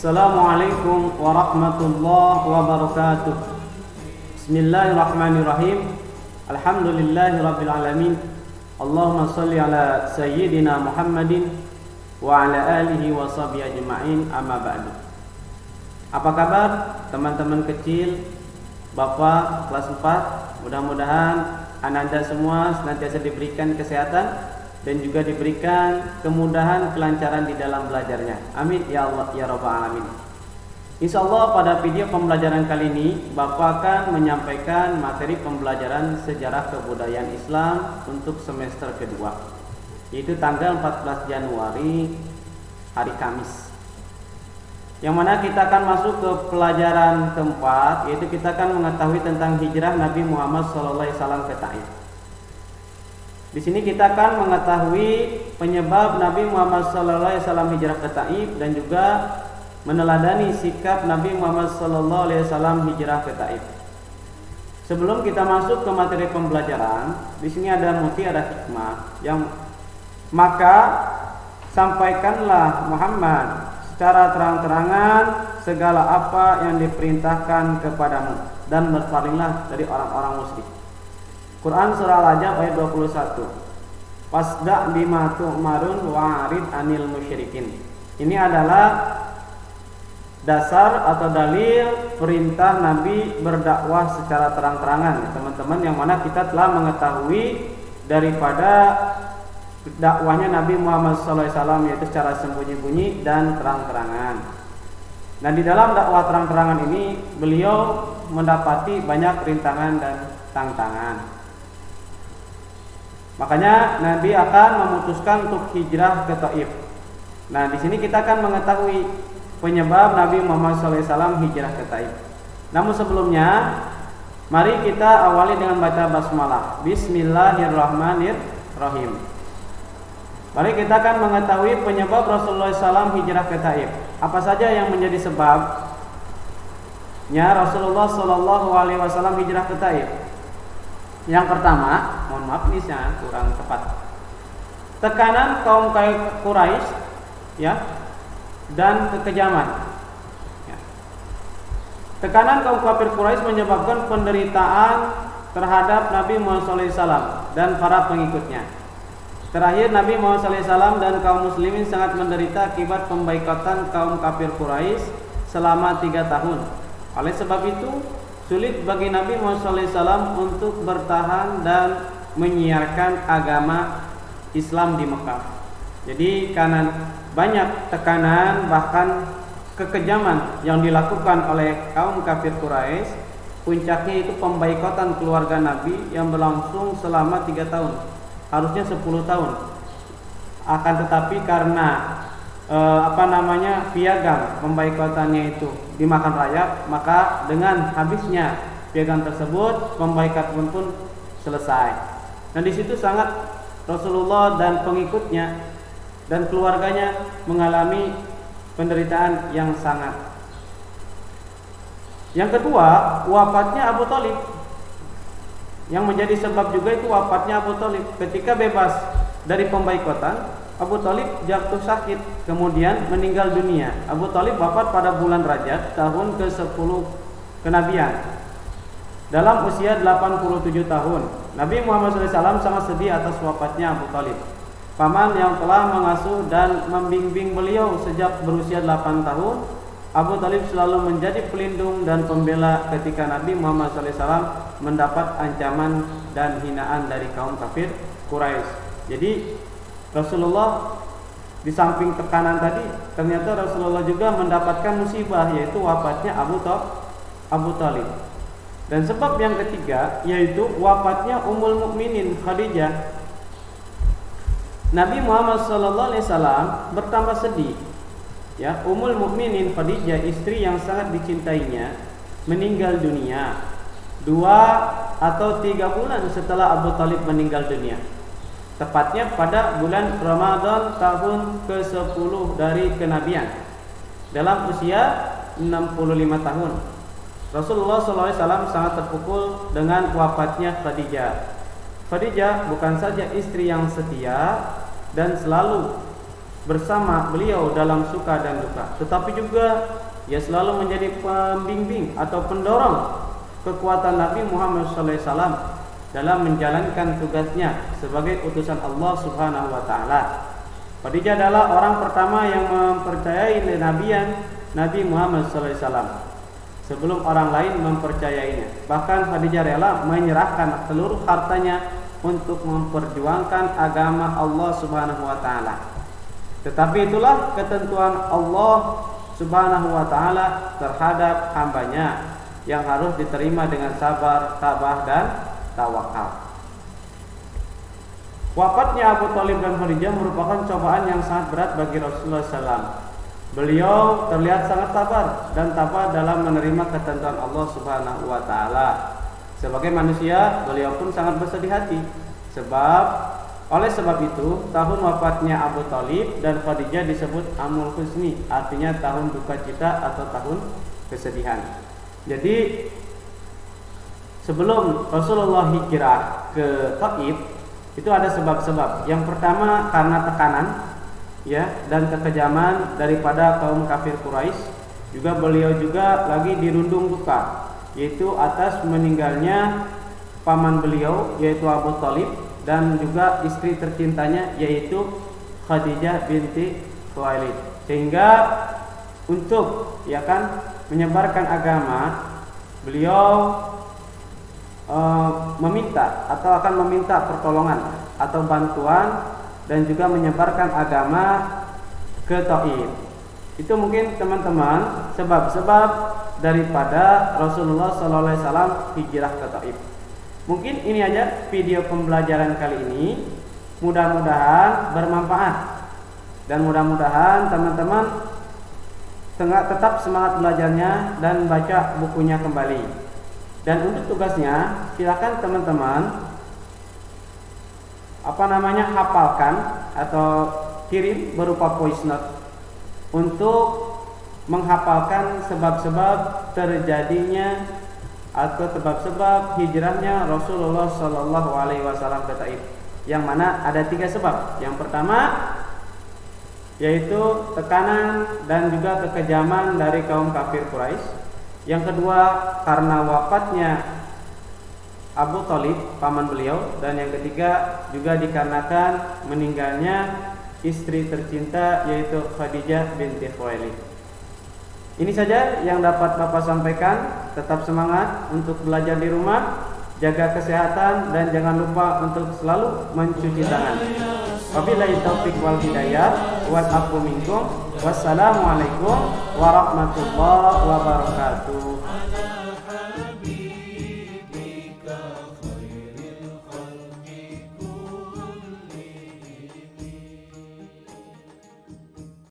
Assalamualaikum warahmatullahi wabarakatuh. Bismillahirrahmanirrahim. Alhamdulillahirabbil alamin. Allahumma shalli ala sayyidina Muhammadin wa ala alihi wa sahbihi ajma'in, amma ba'du. Apa kabar teman-teman kecil Bapak kelas 4? Mudah-mudahan Anda semua senantiasa diberikan kesehatan dan juga diberikan kemudahan, kelancaran di dalam belajarnya. Amin ya Allah ya Rabbal alamin. Insyaallah pada video pembelajaran kali ini Bapak akan menyampaikan materi pembelajaran sejarah kebudayaan Islam untuk semester kedua, yaitu tanggal 14 Januari hari Kamis. Yang mana kita akan masuk ke pelajaran keempat, yaitu kita akan mengetahui tentang hijrah Nabi Muhammad SAW ke Taif. Di sini kita akan mengetahui penyebab Nabi Muhammad SAW hijrah ke Taif dan juga meneladani sikap Nabi Muhammad SAW hijrah ke Taif. Sebelum kita masuk ke materi pembelajaran, di sini ada hikmah yang maka sampaikanlah Muhammad secara terang-terangan segala apa yang diperintahkan kepadamu dan berpalinglah dari orang-orang musyrik. Quran surah Al-Ahzab ayat 21. Fasda bima tu'marun wa'rid anil musyrikin. Ini adalah dasar atau dalil perintah Nabi berdakwah secara terang-terangan, teman-teman, yang mana kita telah mengetahui daripada dakwahnya Nabi Muhammad SAW, yaitu secara sembunyi-bunyi dan terang-terangan. Nah, di dalam dakwah terang-terangan ini beliau mendapati banyak rintangan dan tantangan. Makanya Nabi akan memutuskan untuk hijrah ke Taif. Nah, di sini kita akan mengetahui penyebab Nabi Muhammad SAW hijrah ke Taif. Namun sebelumnya, mari kita awali dengan baca basmalah. Bismillahirrahmanirrahim. Mari kita akan mengetahui penyebab Rasulullah SAW hijrah ke Taif. Apa saja yang menjadi sebabnya Rasulullah SAW hijrah ke Taif? Yang pertama, mohon maaf ini kurang tepat. Tekanan kaum Quraisy, ya, dan kekejaman. Ya. Tekanan kaum kafir Quraisy menyebabkan penderitaan terhadap Nabi Muhammad SAW dan para pengikutnya. Terakhir, Nabi Muhammad SAW dan kaum muslimin sangat menderita akibat pemboikotan kaum kafir Quraisy selama 3 tahun. Oleh sebab itu, sulit bagi Nabi Muhammad SAW untuk bertahan dan menyiarkan agama Islam di Mekah. Jadi karena banyak tekanan bahkan kekejaman yang dilakukan oleh kaum kafir Quraisy, puncaknya itu pemboikotan keluarga Nabi yang berlangsung selama 3 tahun. Harusnya 10 tahun. Akan tetapi karena piagam pemboikotannya itu dimakan rayap, maka dengan habisnya piagam tersebut pemboikot pun selesai. Dan di situ sangat Rasulullah dan pengikutnya dan keluarganya mengalami penderitaan yang sangat. Yang kedua, wafatnya Abu Thalib. Yang menjadi sebab juga itu wafatnya Abu Thalib. Ketika bebas dari pemboikotan, Abu Thalib jatuh sakit, kemudian meninggal dunia. Abu Thalib wafat pada bulan Rajab tahun ke-10 kenabian dalam usia 87 tahun. Nabi Muhammad SAW sangat sedih atas wafatnya Abu Thalib, paman yang telah mengasuh dan membimbing beliau sejak berusia 8 tahun. Abu Thalib selalu menjadi pelindung dan pembela ketika Nabi Muhammad SAW mendapat ancaman dan hinaan dari kaum kafir Quraisy. Jadi Rasulullah di samping tekanan tadi, ternyata Rasulullah juga mendapatkan musibah, yaitu wafatnya Abu Thalib. Dan sebab yang ketiga yaitu wafatnya Ummul Mukminin Khadijah. Nabi Muhammad SAW bertambah sedih. Ya, Ummul Mukminin Khadijah, istri yang sangat dicintainya, meninggal dunia 2 atau 3 bulan setelah Abu Thalib meninggal dunia. Tepatnya pada bulan Ramadan tahun ke-10 dari kenabian, dalam usia 65 tahun. Rasulullah SAW sangat terpukul dengan wafatnya Khadijah. Khadijah bukan saja istri yang setia dan selalu bersama beliau dalam suka dan duka, tetapi juga ia selalu menjadi pembimbing atau pendorong kekuatan Nabi Muhammad SAW dalam menjalankan tugasnya sebagai utusan Allah Subhanahu wa taala. Khadijah adalah orang pertama yang mempercayai kenabian Nabi Muhammad SAW sebelum orang lain mempercayainya. Bahkan Khadijah rela menyerahkan seluruh hartanya untuk memperjuangkan agama Allah Subhanahu wa taala. Tetapi itulah ketentuan Allah Subhanahu wa taala terhadap hambanya yang harus diterima dengan sabar, tabah dan tawakal. Wafatnya Abu Thalib dan Khadijah merupakan cobaan yang sangat berat bagi Rasulullah SAW. Beliau terlihat sangat sabar dan tabah dalam menerima ketentuan Allah Subhanahu wa taala. Sebagai manusia, beliau pun sangat bersedih hati. Oleh sebab itu, tahun wafatnya Abu Thalib dan Khadijah disebut Amul Husni, artinya tahun duka cita atau tahun kesedihan. Jadi sebelum Rasulullah hijrah ke Taif, itu ada sebab-sebab. Yang pertama karena tekanan ya dan kekejaman daripada kaum kafir Quraisy. Juga beliau juga lagi dirundung duka, yaitu atas meninggalnya paman beliau yaitu Abu Thalib dan juga istri tercintanya yaitu Khadijah binti Khuwailid. Sehingga untuk menyebarkan agama, beliau akan meminta pertolongan atau bantuan dan juga menyebarkan agama ke Taif. Itu mungkin teman-teman sebab-sebab daripada Rasulullah SAW hijrah ke Taif. Mungkin ini aja video pembelajaran kali ini. Mudah-mudahan bermanfaat dan mudah-mudahan teman-teman tetap semangat belajarnya dan baca bukunya kembali. Dan untuk tugasnya silakan teman-teman hafalkan atau kirim berupa voice note untuk menghafalkan sebab-sebab terjadinya atau sebab-sebab hijrahnya Rasulullah Sallallahu Alaihi Wasallam ke Taif, yang mana ada 3 sebab. Yang pertama yaitu tekanan dan juga kekejaman dari kaum kafir Quraisy. Yang kedua karena wafatnya Abu Thalib paman beliau, dan yang ketiga juga dikarenakan meninggalnya istri tercinta yaitu Khadijah binti Khuwailid. Ini saja yang dapat Bapak sampaikan. Tetap semangat untuk belajar di rumah, jaga kesehatan dan jangan lupa untuk selalu mencuci tangan. Wabillahi taufiq wal hidayah. Wa'afu minkum. Wassalamualaikum warahmatullahi wabarakatuh.